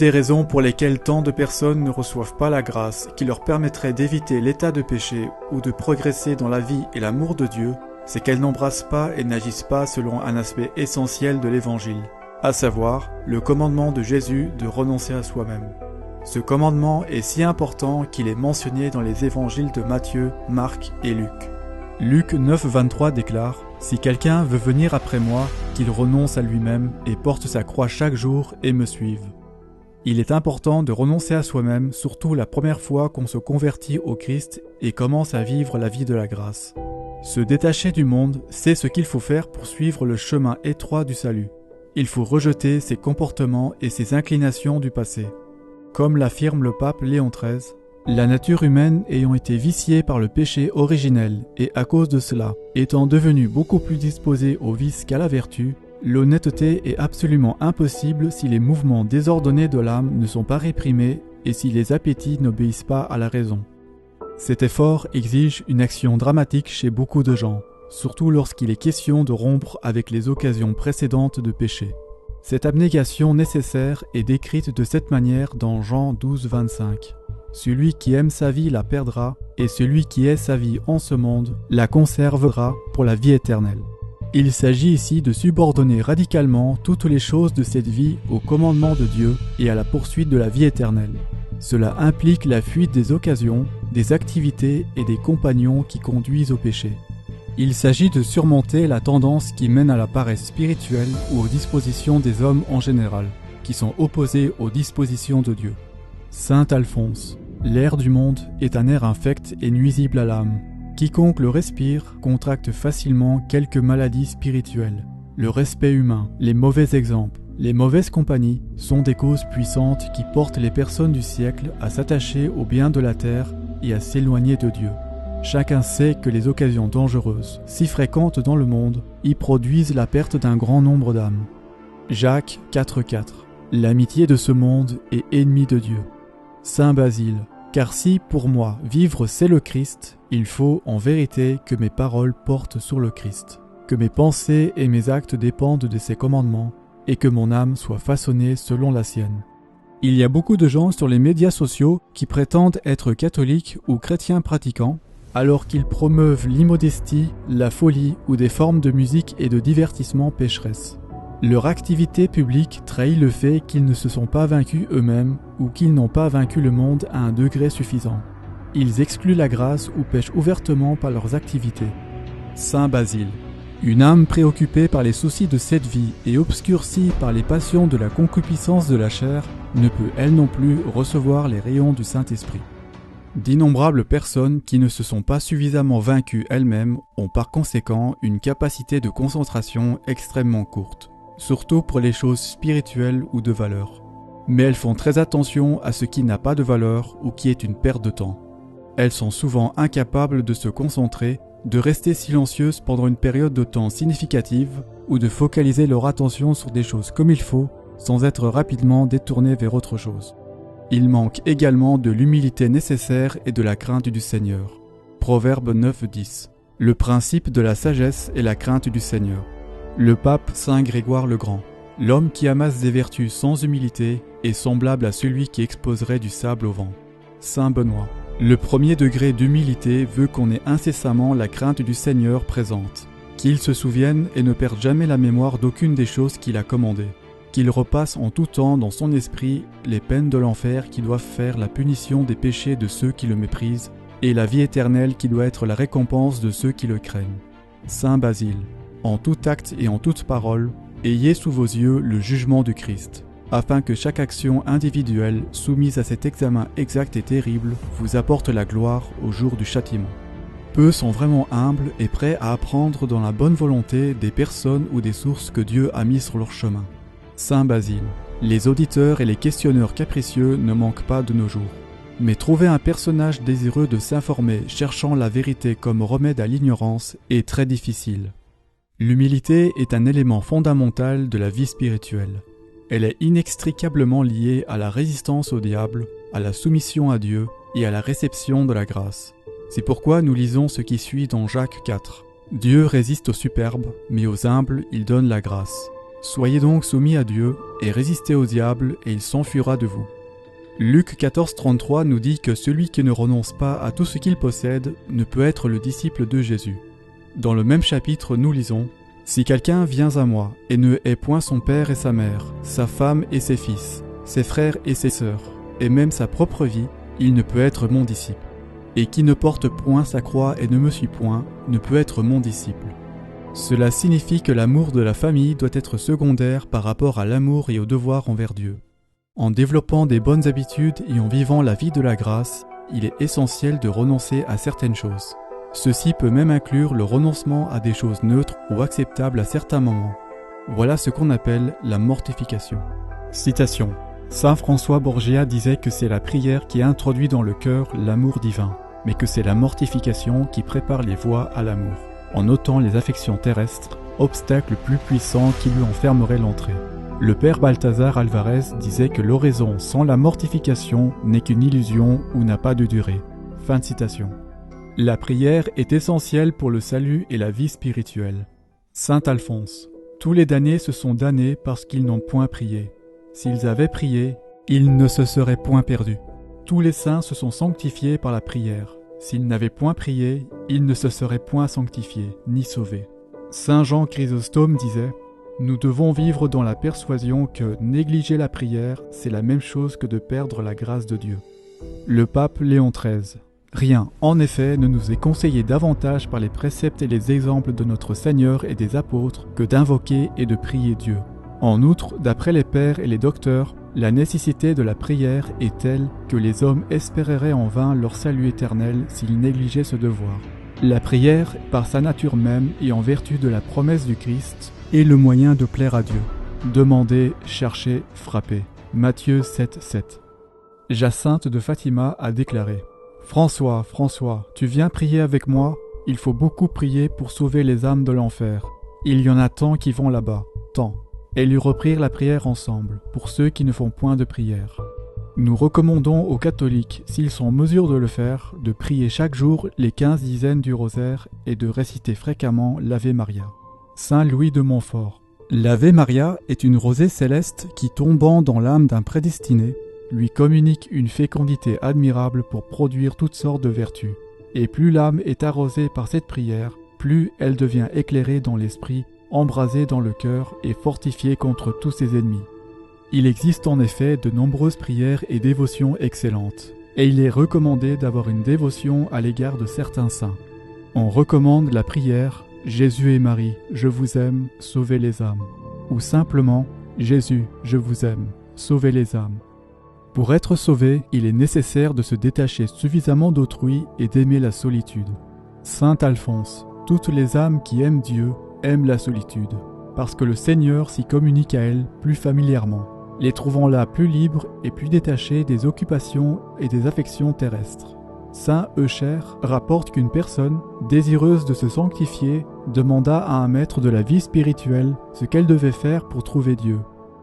des raisons pour lesquelles tant de personnes ne reçoivent pas la grâce qui leur permettrait d'éviter l'état de péché ou de progresser dans la vie et l'amour de Dieu, c'est qu'elles n'embrassent pas et n'agissent pas selon un aspect essentiel de l'Évangile, à savoir le commandement de Jésus de renoncer à soi-même. Ce commandement est si important qu'il est mentionné dans les évangiles de Matthieu, Marc et Luc. Luc 9,23 déclare « Si quelqu'un veut venir après moi, qu'il renonce à lui-même et porte sa croix chaque jour et me suive. » Il est important de renoncer à soi-même, surtout la première fois qu'on se convertit au Christ et commence à vivre la vie de la grâce. Se détacher du monde, c'est ce qu'il faut faire pour suivre le chemin étroit du salut. Il faut rejeter ses comportements et ses inclinations du passé. Comme l'affirme le pape Léon XIII, la nature humaine ayant été viciée par le péché originel et à cause de cela, étant devenue beaucoup plus disposée au vice qu'à la vertu, l'honnêteté est absolument impossible si les mouvements désordonnés de l'âme ne sont pas réprimés et si les appétits n'obéissent pas à la raison. Cet effort exige une action dramatique chez beaucoup de gens, surtout lorsqu'il est question de rompre avec les occasions précédentes de péché. Cette abnégation nécessaire est décrite de cette manière dans Jean 12, 25. « Celui qui aime sa vie la perdra, et celui qui hait sa vie en ce monde la conservera pour la vie éternelle. » Il s'agit ici de subordonner radicalement toutes les choses de cette vie au commandement de Dieu et à la poursuite de la vie éternelle. Cela implique la fuite des occasions, des activités et des compagnons qui conduisent au péché. Il s'agit de surmonter la tendance qui mène à la paresse spirituelle ou aux dispositions des hommes en général, qui sont opposées aux dispositions de Dieu. Saint Alphonse, l'air du monde est un air infect et nuisible à l'âme. Quiconque le respire contracte facilement quelques maladies spirituelles. Le respect humain, les mauvais exemples, les mauvaises compagnies sont des causes puissantes qui portent les personnes du siècle à s'attacher aux biens de la terre et à s'éloigner de Dieu. Chacun sait que les occasions dangereuses, si fréquentes dans le monde, y produisent la perte d'un grand nombre d'âmes. Jacques 4,4. L'amitié de ce monde est ennemie de Dieu. Saint Basile. Car si, pour moi, vivre c'est le Christ, il faut, en vérité, que mes paroles portent sur le Christ, que mes pensées et mes actes dépendent de ses commandements, et que mon âme soit façonnée selon la sienne. Il y a beaucoup de gens sur les médias sociaux qui prétendent être catholiques ou chrétiens pratiquants, alors qu'ils promeuvent l'immodestie, la folie ou des formes de musique et de divertissement pécheresses. Leur activité publique trahit le fait qu'ils ne se sont pas vaincus eux-mêmes ou qu'ils n'ont pas vaincu le monde à un degré suffisant. Ils excluent la grâce ou pêchent ouvertement par leurs activités. Saint Basile. Une âme préoccupée par les soucis de cette vie et obscurcie par les passions de la concupiscence de la chair ne peut elle non plus recevoir les rayons du Saint-Esprit. D'innombrables personnes qui ne se sont pas suffisamment vaincues elles-mêmes ont par conséquent une capacité de concentration extrêmement courte, surtout pour les choses spirituelles ou de valeur. Mais elles font très attention à ce qui n'a pas de valeur ou qui est une perte de temps. Elles sont souvent incapables de se concentrer, de rester silencieuses pendant une période de temps significative ou de focaliser leur attention sur des choses comme il faut sans être rapidement détournées vers autre chose. Il manque également de l'humilité nécessaire et de la crainte du Seigneur. Proverbe 9,10. Le principe de la sagesse est la crainte du Seigneur. Le pape Saint Grégoire le Grand. L'homme qui amasse des vertus sans humilité est semblable à celui qui exposerait du sable au vent. Saint Benoît. Le premier degré d'humilité veut qu'on ait incessamment la crainte du Seigneur présente, qu'il se souvienne et ne perde jamais la mémoire d'aucune des choses qu'il a commandées, qu'il repasse en tout temps dans son esprit les peines de l'enfer qui doivent faire la punition des péchés de ceux qui le méprisent et la vie éternelle qui doit être la récompense de ceux qui le craignent. Saint Basile. En tout acte et en toute parole, ayez sous vos yeux le jugement du Christ, afin que chaque action individuelle soumise à cet examen exact et terrible vous apporte la gloire au jour du châtiment. Peu sont vraiment humbles et prêts à apprendre dans la bonne volonté des personnes ou des sources que Dieu a mis sur leur chemin. Saint Basile. Les auditeurs et les questionneurs capricieux ne manquent pas de nos jours. Mais trouver un personnage désireux de s'informer, cherchant la vérité comme remède à l'ignorance, est très difficile. L'humilité est un élément fondamental de la vie spirituelle. Elle est inextricablement liée à la résistance au diable, à la soumission à Dieu et à la réception de la grâce. C'est pourquoi nous lisons ce qui suit dans Jacques 4. Dieu résiste aux superbes, mais aux humbles il donne la grâce. Soyez donc soumis à Dieu et résistez au diable et il s'enfuira de vous. Luc 14,33 nous dit que celui qui ne renonce pas à tout ce qu'il possède ne peut être le disciple de Jésus. Dans le même chapitre, nous lisons « Si quelqu'un vient à moi et ne hait point son père et sa mère, sa femme et ses fils, ses frères et ses sœurs, et même sa propre vie, il ne peut être mon disciple. Et qui ne porte point sa croix et ne me suit point, ne peut être mon disciple. » Cela signifie que l'amour de la famille doit être secondaire par rapport à l'amour et au devoir envers Dieu. En développant des bonnes habitudes et en vivant la vie de la grâce, il est essentiel de renoncer à certaines choses. Ceci peut même inclure le renoncement à des choses neutres ou acceptables à certains moments. Voilà ce qu'on appelle la mortification. Citation. Saint François Borgia disait que c'est la prière qui introduit dans le cœur l'amour divin, mais que c'est la mortification qui prépare les voies à l'amour, en ôtant les affections terrestres, obstacle plus puissant qui lui en fermerait l'entrée. Le père Balthazar Alvarez disait que l'oraison sans la mortification n'est qu'une illusion ou n'a pas de durée. Fin de citation. La prière est essentielle pour le salut et la vie spirituelle. Saint Alphonse. Tous les damnés se sont damnés parce qu'ils n'ont point prié. S'ils avaient prié, ils ne se seraient point perdus. Tous les saints se sont sanctifiés par la prière. S'ils n'avaient point prié, ils ne se seraient point sanctifiés, ni sauvés. Saint Jean Chrysostome disait « Nous devons vivre dans la persuasion que négliger la prière, c'est la même chose que de perdre la grâce de Dieu. » Le pape Léon XIII. Rien, en effet, ne nous est conseillé davantage par les préceptes et les exemples de notre Seigneur et des apôtres que d'invoquer et de prier Dieu. En outre, d'après les pères et les docteurs, la nécessité de la prière est telle que les hommes espéreraient en vain leur salut éternel s'ils négligeaient ce devoir. La prière, par sa nature même et en vertu de la promesse du Christ, est le moyen de plaire à Dieu. Demandez, cherchez, frappez. Matthieu 7,7. Jacinthe de Fatima a déclaré « François, François, tu viens prier avec moi? Il faut beaucoup prier pour sauver les âmes de l'enfer. Il y en a tant qui vont là-bas, tant. » Et lui reprirent la prière ensemble, pour ceux qui ne font point de prière. Nous recommandons aux catholiques, s'ils sont en mesure de le faire, de prier chaque jour les 15 dizaines du rosaire et de réciter fréquemment l'Ave Maria. Saint Louis de Montfort. L'Ave Maria est une rosée céleste qui, tombant dans l'âme d'un prédestiné, lui communique une fécondité admirable pour produire toutes sortes de vertus. Et plus l'âme est arrosée par cette prière, plus elle devient éclairée dans l'esprit, embrasée dans le cœur et fortifiée contre tous ses ennemis. Il existe en effet de nombreuses prières et dévotions excellentes, et il est recommandé d'avoir une dévotion à l'égard de certains saints. On recommande la prière « Jésus et Marie, je vous aime, sauvez les âmes » ou simplement « Jésus, je vous aime, sauvez les âmes ». Pour être sauvé, il est nécessaire de se détacher suffisamment d'autrui et d'aimer la solitude. Saint Alphonse, toutes les âmes qui aiment Dieu aiment la solitude, parce que le Seigneur s'y communique à elles plus familièrement, les trouvant là plus libres et plus détachés des occupations et des affections terrestres. Saint Eucher rapporte qu'une personne, désireuse de se sanctifier, demanda à un maître de la vie spirituelle ce qu'elle devait faire pour trouver Dieu.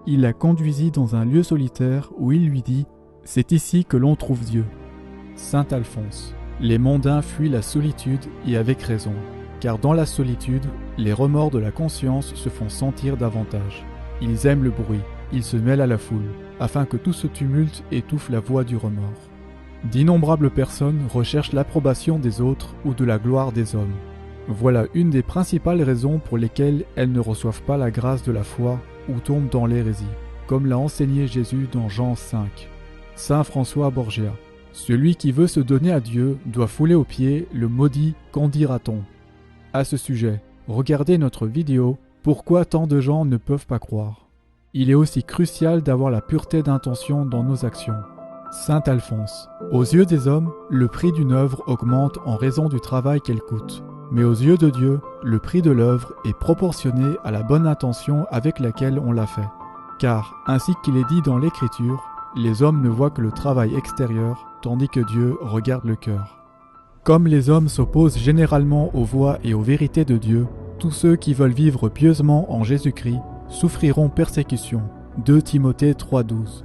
Il la conduisit dans un lieu solitaire où il lui dit « C'est ici que l'on trouve Dieu ». Saint Alphonse. Les mondains fuient la solitude et avec raison, car dans la solitude, les remords de la conscience se font sentir davantage. Ils aiment le bruit, ils se mêlent à la foule, afin que tout ce tumulte étouffe la voix du remords. D'innombrables personnes recherchent l'approbation des autres ou de la gloire des hommes. Voilà une des principales raisons pour lesquelles elles ne reçoivent pas la grâce de la foi ou tombent dans l'hérésie, comme l'a enseigné Jésus dans Jean 5. Saint François Borgia. Celui qui veut se donner à Dieu doit fouler aux pieds le maudit qu'en dira-t-on. À ce sujet, regardez notre vidéo « Pourquoi tant de gens ne peuvent pas croire ?» Il est aussi crucial d'avoir la pureté d'intention dans nos actions. Saint Alphonse. Aux yeux des hommes, le prix d'une œuvre augmente en raison du travail qu'elle coûte. Mais aux yeux de Dieu, le prix de l'œuvre est proportionné à la bonne intention avec laquelle on l'a fait. Car, ainsi qu'il est dit dans l'Écriture, les hommes ne voient que le travail extérieur, tandis que Dieu regarde le cœur. Comme les hommes s'opposent généralement aux voies et aux vérités de Dieu, tous ceux qui veulent vivre pieusement en Jésus-Christ souffriront persécution. 2 Timothée 3,12.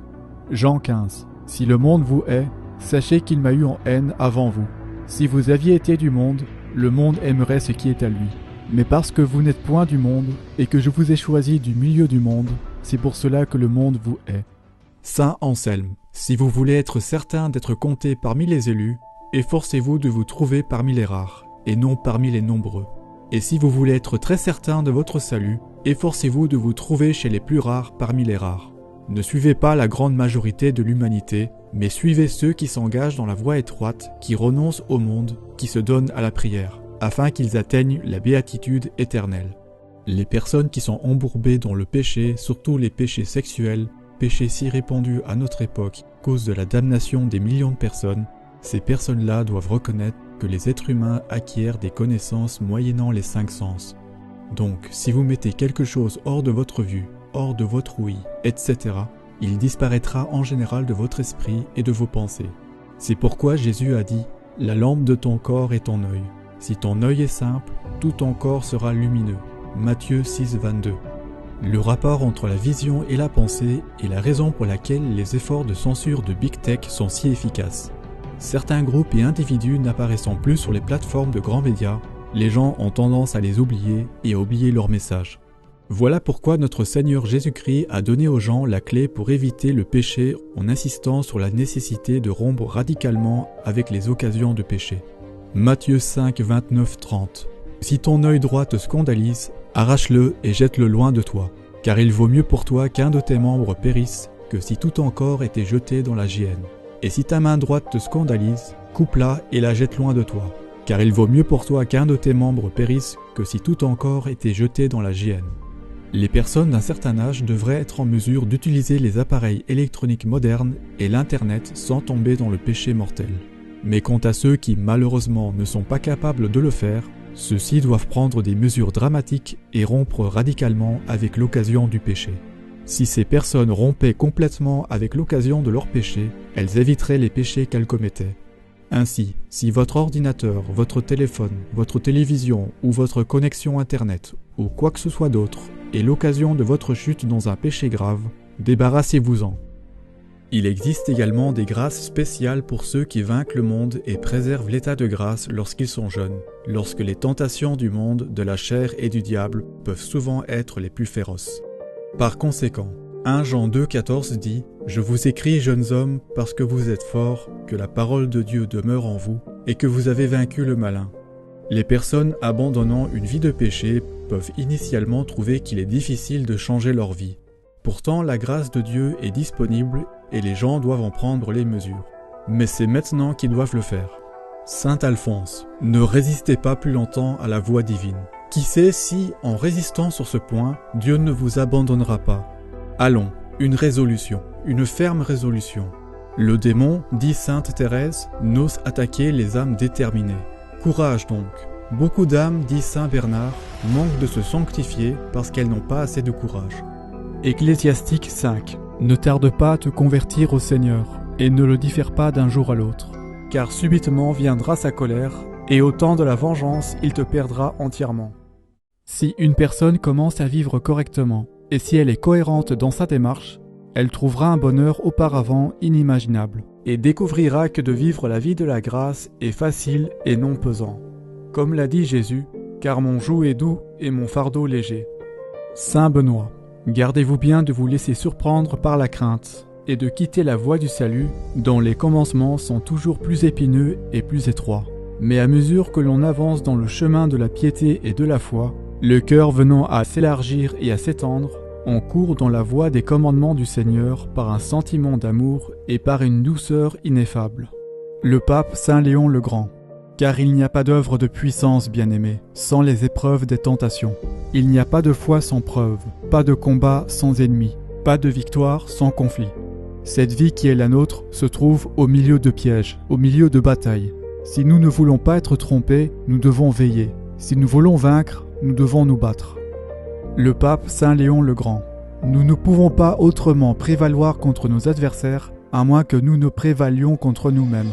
Jean 15. Si le monde vous hait, sachez qu'il m'a eu en haine avant vous. Si vous aviez été du monde, le monde aimerait ce qui est à lui. Mais parce que vous n'êtes point du monde, et que je vous ai choisi du milieu du monde, c'est pour cela que le monde vous hait. Saint Anselme, si vous voulez être certain d'être compté parmi les élus, efforcez-vous de vous trouver parmi les rares, et non parmi les nombreux. Et si vous voulez être très certain de votre salut, efforcez-vous de vous trouver chez les plus rares parmi les rares. Ne suivez pas la grande majorité de l'humanité, mais suivez ceux qui s'engagent dans la voie étroite, qui renoncent au monde, qui se donnent à la prière, afin qu'ils atteignent la béatitude éternelle. Les personnes qui sont embourbées dans le péché, surtout les péchés sexuels, péchés si répandus à notre époque, cause de la damnation des millions de personnes, ces personnes-là doivent reconnaître que les êtres humains acquièrent des connaissances moyennant les 5 sens. Donc, si vous mettez quelque chose hors de votre vue, hors de votre ouïe, etc., il disparaîtra en général de votre esprit et de vos pensées. C'est pourquoi Jésus a dit « La lampe de ton corps est ton œil. Si ton œil est simple, tout ton corps sera lumineux. » Matthieu 6, 22. Le rapport entre la vision et la pensée est la raison pour laquelle les efforts de censure de Big Tech sont si efficaces. Certains groupes et individus n'apparaissant plus sur les plateformes de grands médias, les gens ont tendance à les oublier et à oublier leur message. Voilà pourquoi notre Seigneur Jésus-Christ a donné aux gens la clé pour éviter le péché en insistant sur la nécessité de rompre radicalement avec les occasions de péché. Matthieu 5, 29, 30. Si ton œil droit te scandalise, arrache-le et jette-le loin de toi, car il vaut mieux pour toi qu'un de tes membres périsse que si tout ton corps était jeté dans la géhenne. Et si ta main droite te scandalise, coupe-la et la jette loin de toi, car il vaut mieux pour toi qu'un de tes membres périsse que si tout ton corps était jeté dans la géhenne. Les personnes d'un certain âge devraient être en mesure d'utiliser les appareils électroniques modernes et l'Internet sans tomber dans le péché mortel. Mais quant à ceux qui malheureusement ne sont pas capables de le faire, ceux-ci doivent prendre des mesures dramatiques et rompre radicalement avec l'occasion du péché. Si ces personnes rompaient complètement avec l'occasion de leur péché, elles éviteraient les péchés qu'elles commettaient. Ainsi, si votre ordinateur, votre téléphone, votre télévision ou votre connexion Internet ou quoi que ce soit d'autre est l'occasion de votre chute dans un péché grave, débarrassez-vous-en. Il existe également des grâces spéciales pour ceux qui vainquent le monde et préservent l'état de grâce lorsqu'ils sont jeunes, lorsque les tentations du monde, de la chair et du diable peuvent souvent être les plus féroces. Par conséquent, 1 Jean 2,14 dit « Je vous écris, jeunes hommes, parce que vous êtes forts, que la parole de Dieu demeure en vous, et que vous avez vaincu le malin. » Les personnes abandonnant une vie de péché peuvent initialement trouver qu'il est difficile de changer leur vie. Pourtant, la grâce de Dieu est disponible et les gens doivent en prendre les mesures. Mais c'est maintenant qu'ils doivent le faire. Saint Alphonse, ne résistez pas plus longtemps à la voie divine. Qui sait si, en résistant sur ce point, Dieu ne vous abandonnera pas. Allons, une résolution, une ferme résolution. Le démon, dit Sainte Thérèse, n'ose attaquer les âmes déterminées. Courage donc. Beaucoup d'âmes, dit Saint Bernard, manquent de se sanctifier parce qu'elles n'ont pas assez de courage. Ecclésiastique 5. Ne tarde pas à te convertir au Seigneur, et ne le diffère pas d'un jour à l'autre. Car subitement viendra sa colère, et au temps de la vengeance, il te perdra entièrement. Si une personne commence à vivre correctement, et si elle est cohérente dans sa démarche, elle trouvera un bonheur auparavant inimaginable, et découvrira que de vivre la vie de la grâce est facile et non pesant. Comme l'a dit Jésus, car mon joug est doux et mon fardeau léger. Saint Benoît, gardez-vous bien de vous laisser surprendre par la crainte, et de quitter la voie du salut, dont les commencements sont toujours plus épineux et plus étroits. Mais à mesure que l'on avance dans le chemin de la piété et de la foi, le cœur venant à s'élargir et à s'étendre, on court dans la voie des commandements du Seigneur par un sentiment d'amour et par une douceur ineffable. Le pape Saint Léon le Grand. Car il n'y a pas d'œuvre de puissance, bien-aimé, sans les épreuves des tentations. Il n'y a pas de foi sans preuve, pas de combat sans ennemi, pas de victoire sans conflit. Cette vie qui est la nôtre se trouve au milieu de pièges, au milieu de batailles. Si nous ne voulons pas être trompés, nous devons veiller. Si nous voulons vaincre, nous devons nous battre. Le pape Saint Léon le Grand. Nous ne pouvons pas autrement prévaloir contre nos adversaires, à moins que nous ne prévalions contre nous-mêmes.